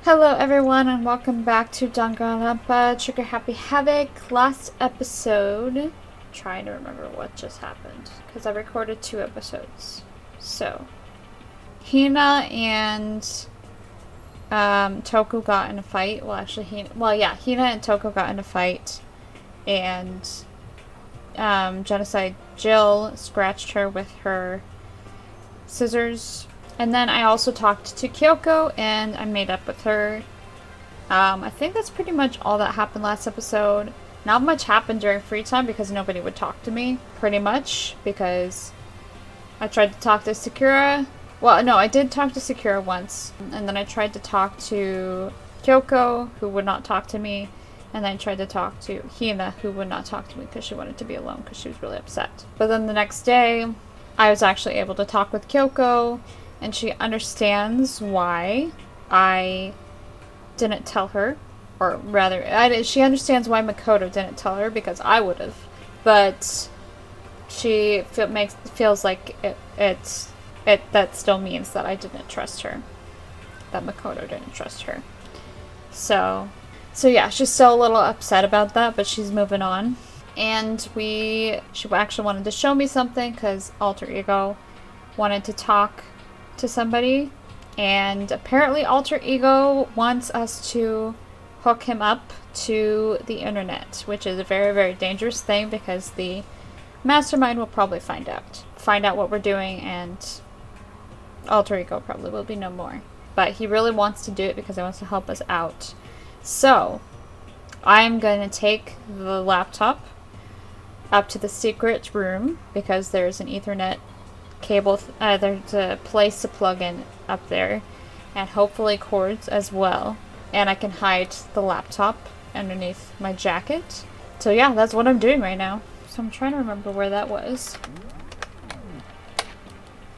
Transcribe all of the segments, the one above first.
Hello everyone and welcome back to Danganronpa Trigger Happy Havoc. Last episode, trying to remember what just happened because I recorded 2 episodes. So, Hina and Toku got in a fight. Well, actually, Hina and Toku got in a fight, and Genocide Jill scratched her with her scissors. And then I also talked to Kyoko and I made up with her. I think that's pretty much all that happened last episode. Not much happened during free time because nobody would talk to me, pretty much, because I tried to talk to Sakura. Well, no, I did talk to Sakura once, and then I tried to talk to Kyoko, who would not talk to me, and then I tried to talk to Hina, who would not talk to me because she wanted to be alone because she was really upset. But then the next day, I was actually able to talk with Kyoko, and she understands why I didn't tell her. Or rather, she understands why Makoto didn't tell her, because I would have. But she feels like that still means that I didn't trust her. That Makoto didn't trust her. So yeah, she's still a little upset about that, but she's moving on. And she actually wanted to show me something, because Alter Ego wanted to talk to somebody, and apparently Alter Ego wants us to hook him up to the internet, which is a very, very dangerous thing because the mastermind will probably find out what we're doing, and Alter Ego probably will be no more. But he really wants to do it because he wants to help us out. So I'm going to take the laptop up to the secret room because there's an Ethernet cable, there's a place to plug in up there, and hopefully cords as well, and I can hide the laptop underneath my jacket. So yeah, that's what I'm doing right now. So I'm trying to remember where that was.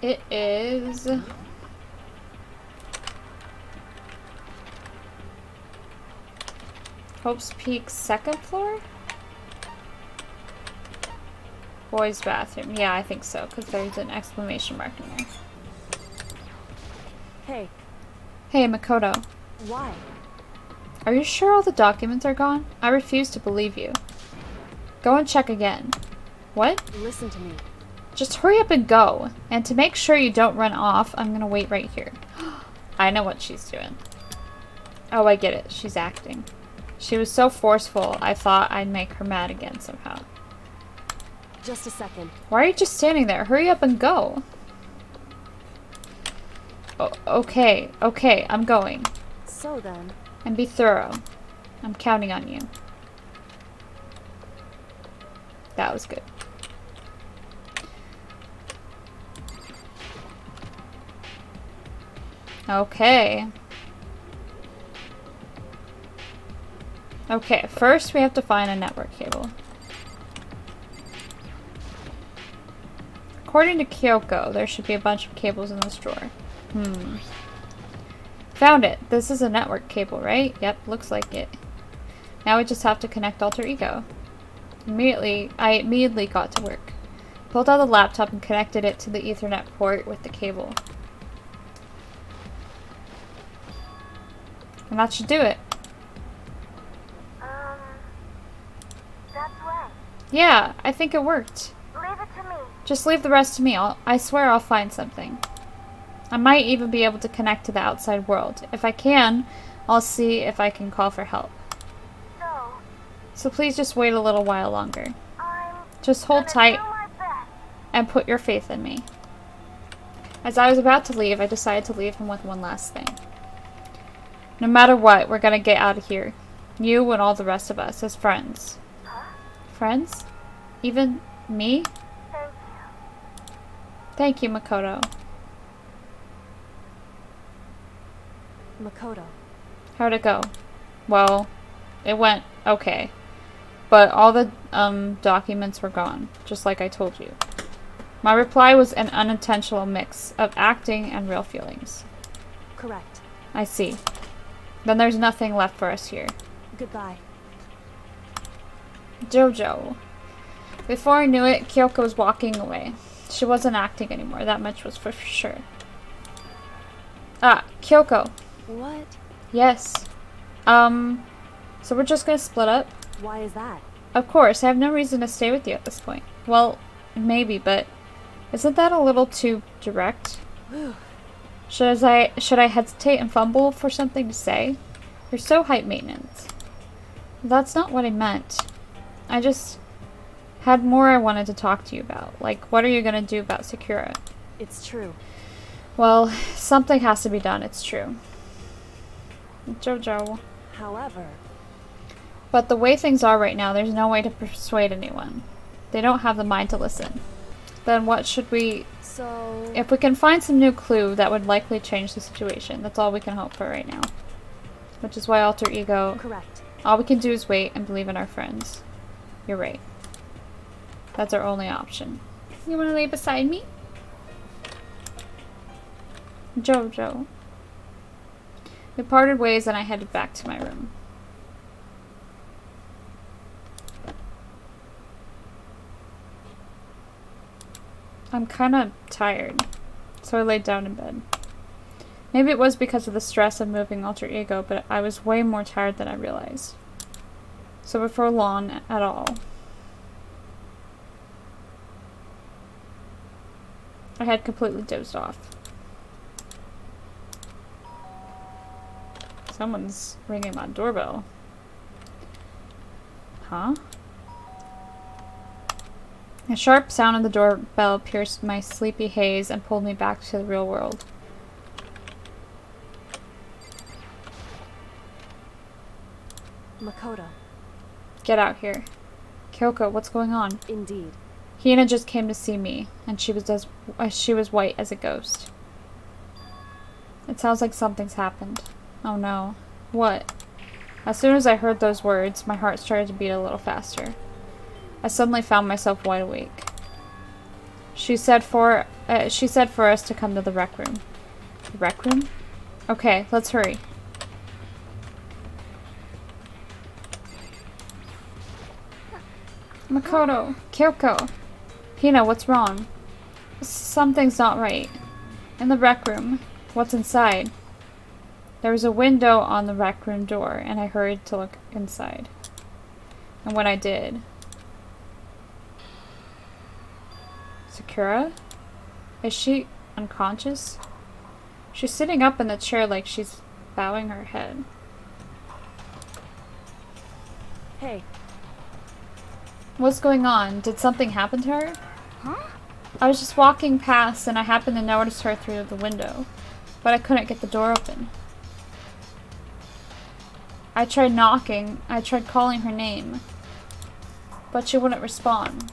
It is Hope's Peak, 2nd floor? Boys' bathroom. Yeah, I think so, because there's an exclamation mark in there. Hey. Hey, Makoto. Why? Are you sure all the documents are gone? I refuse to believe you. Go and check again. What? Listen to me. Just hurry up and go. And to make sure you don't run off, I'm gonna wait right here. I know what she's doing. Oh, I get it. She's acting. She was so forceful, I thought I'd make her mad again somehow. Just a second. Why are you just standing there? Hurry up and go. Okay, I'm going. So then. And be thorough. I'm counting on you. That was good. Okay. Okay, first we have to find a network cable. According to Kyoko, there should be a bunch of cables in this drawer. Found it. This is a network cable, right? Yep, looks like it. Now we just have to connect Alter Ego. I immediately got to work. Pulled out the laptop and connected it to the Ethernet port with the cable. And that should do it. That's right. Yeah, I think it worked. Leave it to me. Just leave the rest to me. I swear I'll find something. I might even be able to connect to the outside world. If I can, I'll see if I can call for help. So please just wait a little while longer. Just hold tight and put your faith in me. As I was about to leave, I decided to leave him with one last thing. No matter what, we're gonna get out of here. You and all the rest of us as friends. Friends? Even me? Thank you, Makoto. Makoto. How'd it go? Well, it went okay. But all the documents were gone, just like I told you. My reply was an unintentional mix of acting and real feelings. Correct. I see. Then there's nothing left for us here. Goodbye. Jojo. Before I knew it, Kyoko was walking away. She wasn't acting anymore, that much was for sure. Ah, Kyoko. What? Yes. So we're just gonna split up? Why is that? Of course, I have no reason to stay with you at this point. Well, maybe, but isn't that a little too direct? Should I hesitate and fumble for something to say? You're so high maintenance. That's not what I meant. I just had more I wanted to talk to you about. Like, what are you gonna do about Sakura? It's true. Well, something has to be done, it's true. Jojo. However, But the way things are right now, there's no way to persuade anyone. They don't have the mind to listen. Then what should we... so... If we can find some new clue, that would likely change the situation. That's all we can hope for right now. Which is why alter ego... Correct. All we can do is wait and believe in our friends. You're right. That's our only option. You wanna lay beside me? Jojo. We parted ways and I headed back to my room. I'm kinda tired, so I laid down in bed. Maybe it was because of the stress of moving alter ego, but I was way more tired than I realized. So before long at all, I had completely dozed off. Someone's ringing my doorbell. Huh? A sharp sound of the doorbell pierced my sleepy haze and pulled me back to the real world. Makoto. Get out here. Kyoko, what's going on? Indeed. Hina just came to see me, and she was white as a ghost. It sounds like something's happened. Oh no. What? As soon as I heard those words, my heart started to beat a little faster. I suddenly found myself wide awake. She said for us to come to the rec room. The rec room? Okay, let's hurry. Makoto! Kyoko! Hina, what's wrong? Something's not right. In the rec room. What's inside? There was a window on the rec room door, and I hurried to look inside. And when I did... Sakura? Is she unconscious? She's sitting up in the chair like she's bowing her head. Hey. What's going on? Did something happen to her? Huh? I was just walking past and I happened to notice her through the window, but I couldn't get the door open. I tried knocking, I tried calling her name, but she wouldn't respond.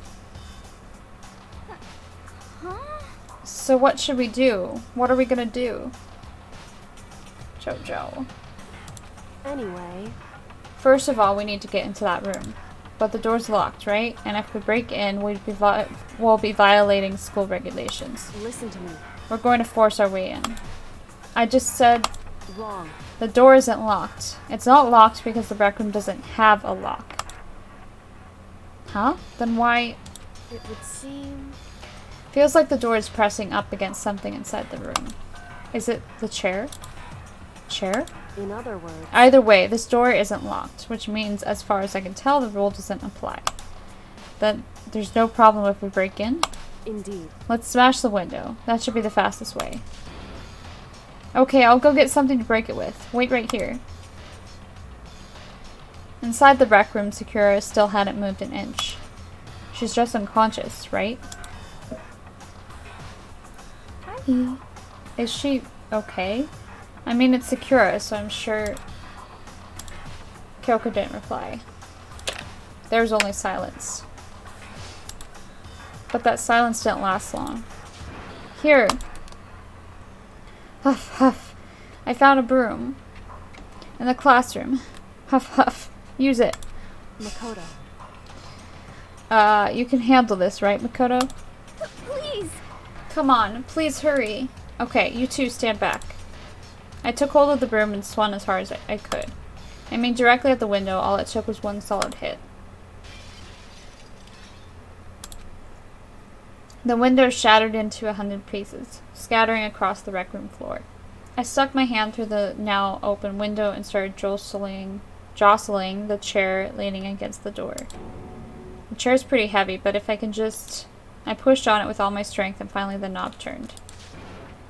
Huh? So what should we do? What are we gonna do? Jojo. Anyway, First of all, we need to get into that room. But the door's locked, right? And if we break in, we'll be violating school regulations. listen to me. We're going to force our way in. I just said Wrong. the door isn't locked. It's not locked because the rec room doesn't have a lock. Huh? Then why? It would seem... Feels like the door is pressing up against something inside the room. Is it the chair? Chair? In other words... Either way, this door isn't locked, which means, as far as I can tell, the rule doesn't apply. Then there's no problem if we break in? Indeed. Let's smash the window. That should be the fastest way. Okay, I'll go get something to break it with. Wait right here. Inside the rec room, Sakura still hadn't moved an inch. She's just unconscious, right? Hi. Is she okay? I mean, it's Sakura, so I'm sure... Kyoko didn't reply. There was only silence. But that silence didn't last long. Here. Huff, huff. I found a broom. In the classroom. Huff, huff. Use it. Makoto. You can handle this, right, Makoto? Please! Come on, please hurry. Okay, you two stand back. I took hold of the broom and swung as hard as I could. I mean, directly at the window, all it took was one solid hit. The window shattered into 100 pieces, scattering across the rec room floor. I stuck my hand through the now open window and started jostling the chair leaning against the door. The chair's pretty heavy, but if I can just... I pushed on it with all my strength and finally the knob turned.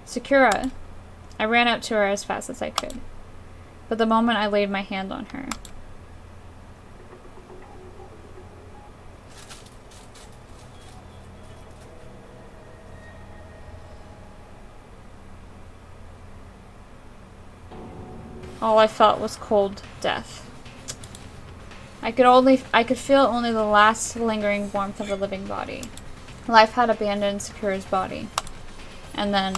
Sakura! I ran up to her as fast as I could. But the moment I laid my hand on her... all I felt was cold death. I could feel only the last lingering warmth of a living body. Life had abandoned Sakura's body. And then...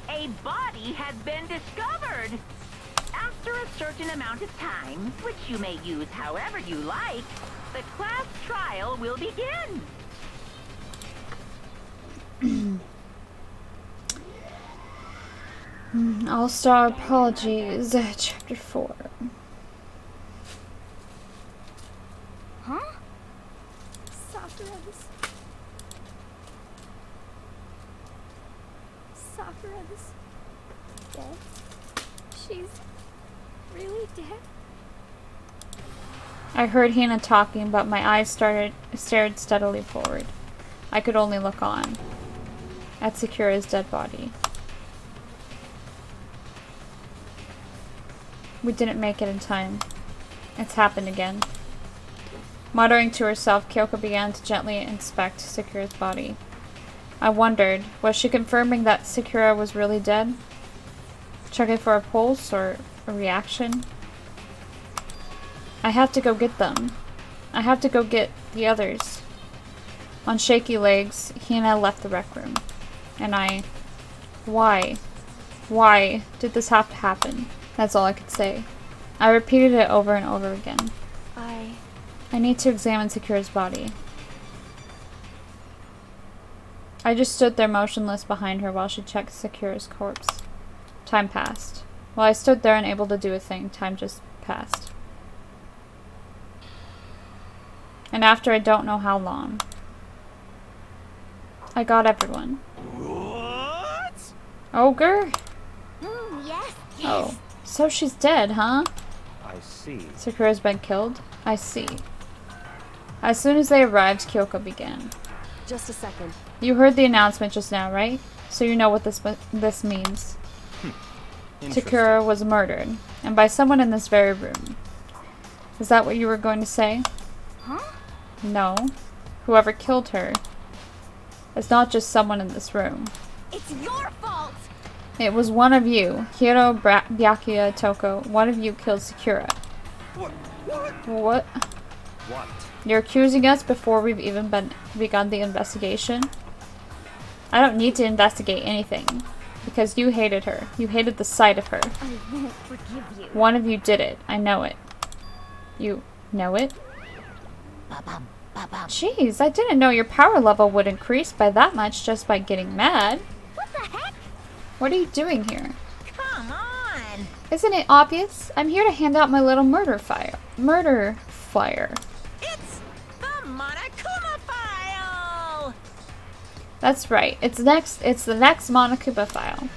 a body has been discovered! After a certain amount of time, which you may use however you like, the class trial will begin. All-Star Apologies, Chapter 4. Huh? Sakura's dead? She's really dead? I heard Hina talking, but my eyes stared steadily forward. I could only look on. At Sakura's dead body. We didn't make it in time. It's happened again. Muttering to herself, Kyoko began to gently inspect Sakura's body. I wondered, was she confirming that Sakura was really dead? Checking for a pulse or a reaction? I have to go get them. I have to go get the others. On shaky legs, Hina left the rec room. And why? Why did this have to happen? That's all I could say. I repeated it over and over again. I need to examine Sakura's body. I just stood there motionless behind her while she checked Sakura's corpse. Time passed. While I stood there unable to do a thing, time just passed. And after I don't know how long, I got everyone. What? Ogre? Yes. Oh, so she's dead, huh? I see. Sakura's been killed? I see. As soon as they arrived, Kyoko began. Just a second. You heard the announcement just now, right? So you know what this means. Sakura was murdered, and by someone in this very room. Is that what you were going to say? Huh? No. Whoever killed her is not just someone in this room. It's your fault! It was one of you, Hiro Byakuya Toko. One of you killed Sakura. What? What? You're accusing us before we've even begun the investigation? I don't need to investigate anything. Because you hated her. You hated the sight of her. I won't forgive you. One of you did it. I know it. You know it? Jeez, I didn't know your power level would increase by that much just by getting mad. What the heck? What are you doing here? Come on! Isn't it obvious? I'm here to hand out my little murder flyer. It's the Monokuma file! That's right. It's the next Monokuma file.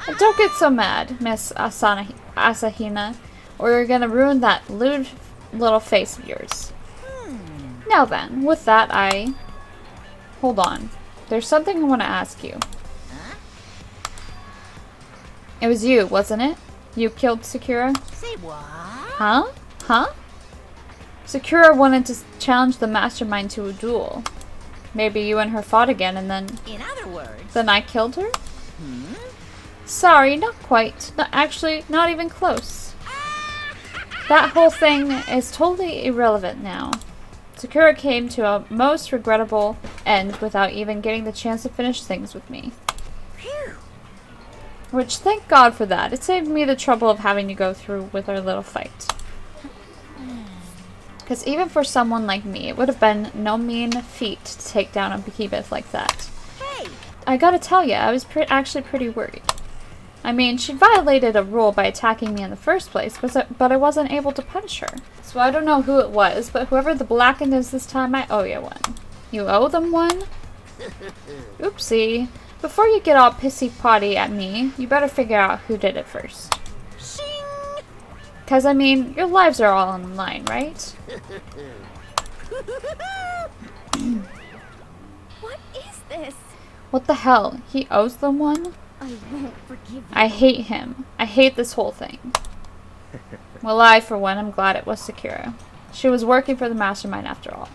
And don't get so mad, Miss Asahina, or you're gonna ruin that lewd little face of yours. Now then, with that, hold on. There's something I want to ask you. It was you, wasn't it? You killed Sakura? Say what? Huh? Huh? Sakura wanted to challenge the mastermind to a duel. Maybe you and her fought again and then... In other words... Then I killed her? Sorry, not quite. Actually, not even close. That whole thing is totally irrelevant now. Sakura came to a most regrettable end without even getting the chance to finish things with me. Phew. Which, thank God for that. It saved me the trouble of having to go through with our little fight. Because even for someone like me, it would have been no mean feat to take down a behemoth like that. Hey! I gotta tell ya, I was actually pretty worried. I mean, she violated a rule by attacking me in the first place, but I wasn't able to punish her. So I don't know who it was, but whoever the blackened is this time, I owe you one. You owe them one? Oopsie. Before you get all pissy-potty at me, you better figure out who did it first. Shing! Because, I mean, your lives are all on the line, right? What is this? What the hell? He owes them one? I won't forgive you. I hate him. I hate this whole thing. Well, I, for one, am glad it was Sakura. She was working for the mastermind after all.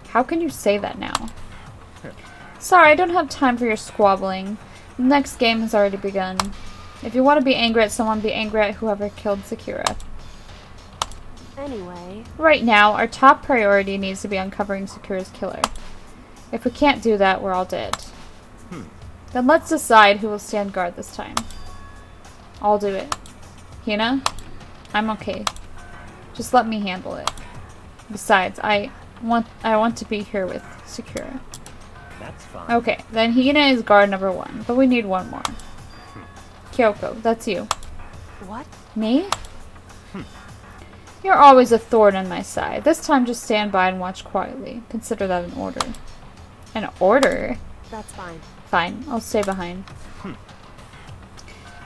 How can you say that now? Sorry, I don't have time for your squabbling. The next game has already begun. If you want to be angry at someone, be angry at whoever killed Sakura. Anyway, Right now, our top priority needs to be uncovering Sakura's killer. If we can't do that, we're all dead. Then let's decide who will stand guard this time. I'll do it. Hina? I'm okay. Just let me handle it. Besides, I want to be here with Sakura. That's fine. Okay, then Hina is guard number 1, but we need one more. Kyoko, that's you. what? Me? You're always a thorn in my side. This time just stand by and watch quietly. Consider that an order. An order? That's fine. Fine, I'll stay behind.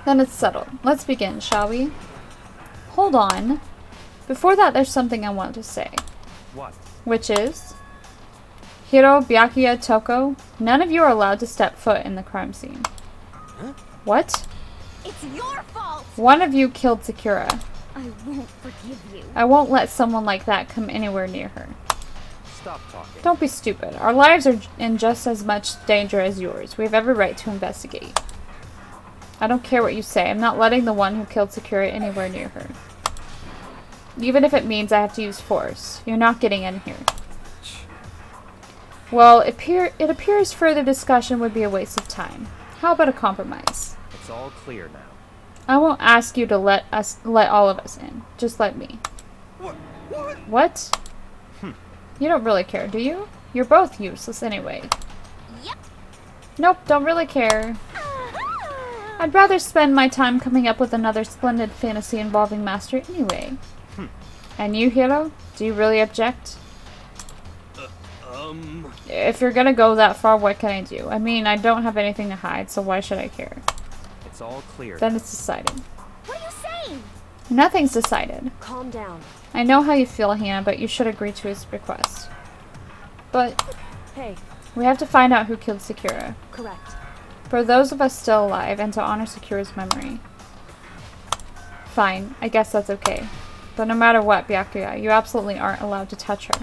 Then it's settled. Let's begin, shall we? Hold on. Before that, there's something I want to say. What? Which is... Hiro, Byakuya, Toko, none of you are allowed to step foot in the crime scene. What? It's your fault! One of you killed Sakura. I won't forgive you. I won't let someone like that come anywhere near her. Stop talking. Don't be stupid. Our lives are in just as much danger as yours. We have every right to investigate. I don't care what you say. I'm not letting the one who killed Sakura anywhere near her. Even if it means I have to use force. You're not getting in here. Well, it appears further discussion would be a waste of time. How about a compromise? It's all clear now. I won't ask you to let all of us in. Just let me. What? You don't really care, do you? You're both useless anyway. Yep. Nope, don't really care. I'd rather spend my time coming up with another splendid fantasy involving Master anyway. And you, Hiro? Do you really object? If you're gonna go that far, what can I do? I mean, I don't have anything to hide, so why should I care? It's all clear. Then it's decided. What are you saying? Nothing's decided. Calm down. I know how you feel, Hannah, but you should agree to his request. But Hey, we have to find out who killed Sakura. correct. For those of us still alive, and to honor Sakura's memory. Fine, I guess that's okay. But no matter what, Byakuya, you absolutely aren't allowed to touch her.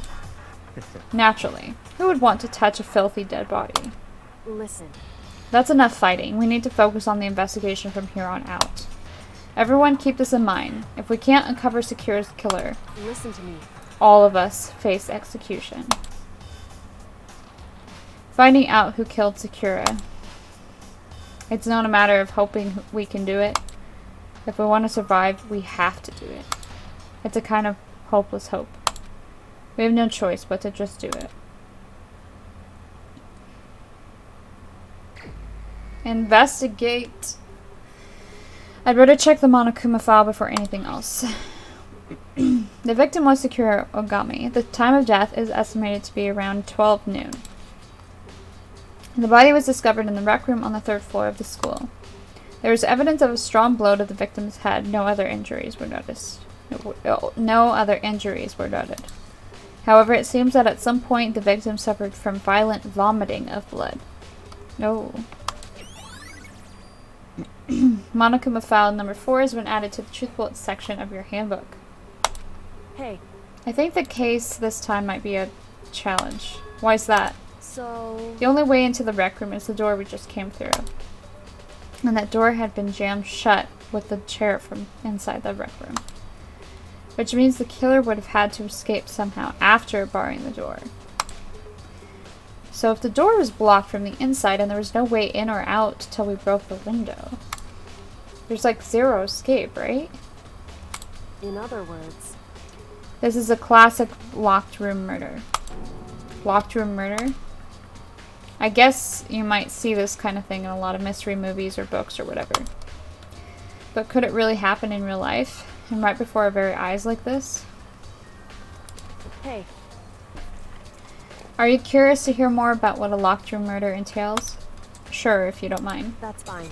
Naturally. Who would want to touch a filthy dead body? Listen, That's enough fighting. We need to focus on the investigation from here on out. Everyone keep this in mind. If we can't uncover Sakura's killer, listen to me. all of us face execution. Finding out who killed Sakura. It's not a matter of hoping we can do it. If we want to survive, we have to do it. It's a kind of hopeless hope. We have no choice but to just do it. Investigate. I'd better check the Monokuma file before anything else. The victim was Sakura Ogami. The time of death is estimated to be around 12 noon. The body was discovered in the rec room on the 3rd floor of the school. There was evidence of a strong blow to the victim's head. No other injuries were noticed. No other injuries were noted. However, it seems that at some point the victim suffered from violent vomiting of blood. No. Monokuma file number 4 has been added to the truth bullets section of your handbook. Hey, I think the case this time might be a challenge. Why's that? so... The only way into the rec room is the door we just came through. And that door had been jammed shut with the chair from inside the rec room. Which means the killer would have had to escape somehow after barring the door. So if the door was blocked from the inside and there was no way in or out till we broke the window, there's like zero escape, right? In other words, This is a classic locked room murder. Locked room murder? I guess you might see this kind of thing in a lot of mystery movies or books or whatever. But could it really happen in real life? And right before our very eyes like this? Hey, Are you curious to hear more about what a locked room murder entails? Sure, if you don't mind. that's fine.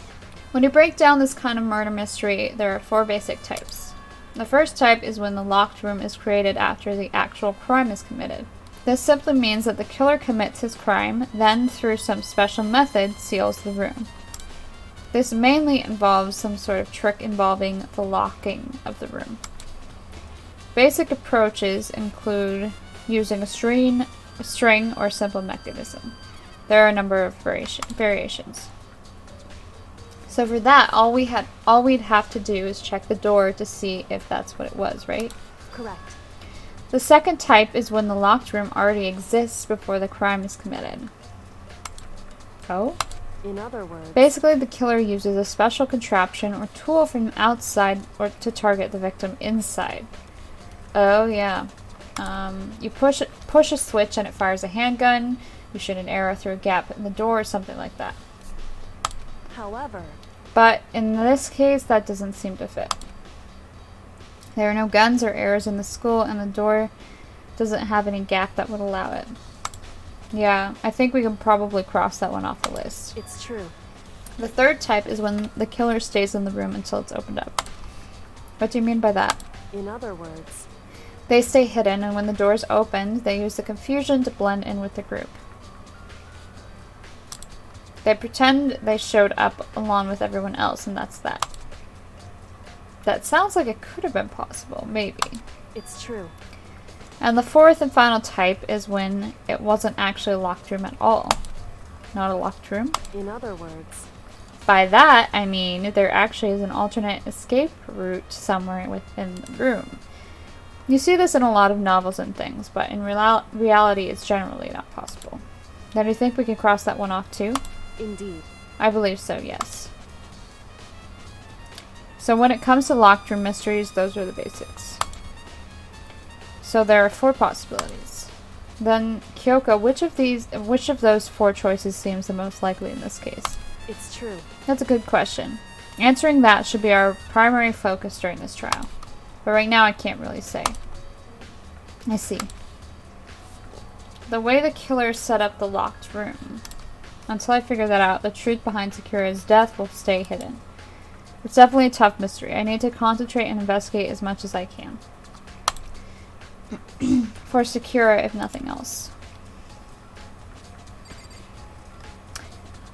When you break down this kind of murder mystery, there are 4 basic types. The first type is when the locked room is created after the actual crime is committed. This simply means that the killer commits his crime, then through some special method seals the room. This mainly involves some sort of trick involving the locking of the room. Basic approaches include using a string or simple mechanism. There are a number of variations. So for that, all we'd have to do is check the door to see if that's what it was, right? Correct. The second type is when the locked room already exists before the crime is committed. Oh? In other words, Basically, the killer uses a special contraption or tool from outside or to target the victim inside. Oh yeah. You push a switch and it fires a handgun. You shoot an arrow through a gap in the door or something like that. however, But in this case, that doesn't seem to fit. There are no guns or arrows in the school, and the door doesn't have any gap that would allow it. Yeah, I think we can probably cross that one off the list. it's true. The third type is when the killer stays in the room until it's opened up. What do you mean by that? In other words, They stay hidden, and when the doors opened, they use the confusion to blend in with the group. They pretend they showed up along with everyone else, and that's that. That sounds like it could have been possible, maybe. it's true. And the fourth and final type is when it wasn't actually a locked room at all. Not a locked room. In other words, By that, I mean there actually is an alternate escape route somewhere within the room. You see this in a lot of novels and things, but in reality it's generally not possible. Then do you think we can cross that one off too? indeed. I believe so, yes. So when it comes to locked room mysteries, those are the basics. So there are 4 possibilities. Then, Kyoko, which of those 4 choices seems the most likely in this case? It's true. That's a good question. Answering that should be our primary focus during this trial. But right now I can't really say. I see. The way the killer set up the locked room. Until I figure that out, the truth behind Sakura's death will stay hidden. It's definitely a tough mystery. I need to concentrate and investigate as much as I can. For Sakura, if nothing else.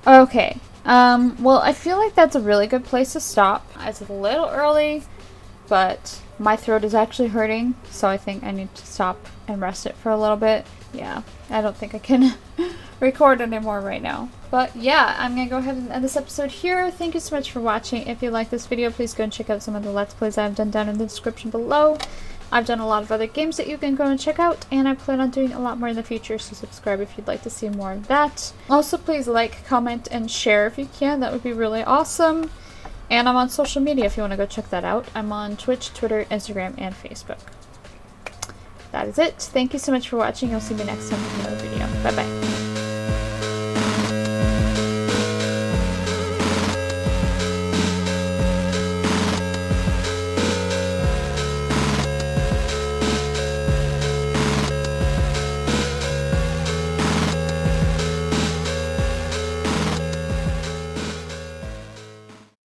Okay. Well, I feel like that's a really good place to stop. It's a little early, but my throat is actually hurting, so I think I need to stop and rest it for a little bit. Yeah, I don't think I can record anymore right now. But yeah, I'm gonna go ahead and end this episode here. Thank you so much for watching. If you like this video, please go and check out some of the Let's Plays I've done down in the description below. I've done a lot of other games that you can go and check out, and I plan on doing a lot more in the future, so subscribe if you'd like to see more of that. Also, please like, comment, and share if you can. That would be really awesome. And I'm on social media if you want to go check that out. I'm on Twitch, Twitter, Instagram, and Facebook. That is it. Thank you so much for watching. You'll see me next time with another video. Bye-bye.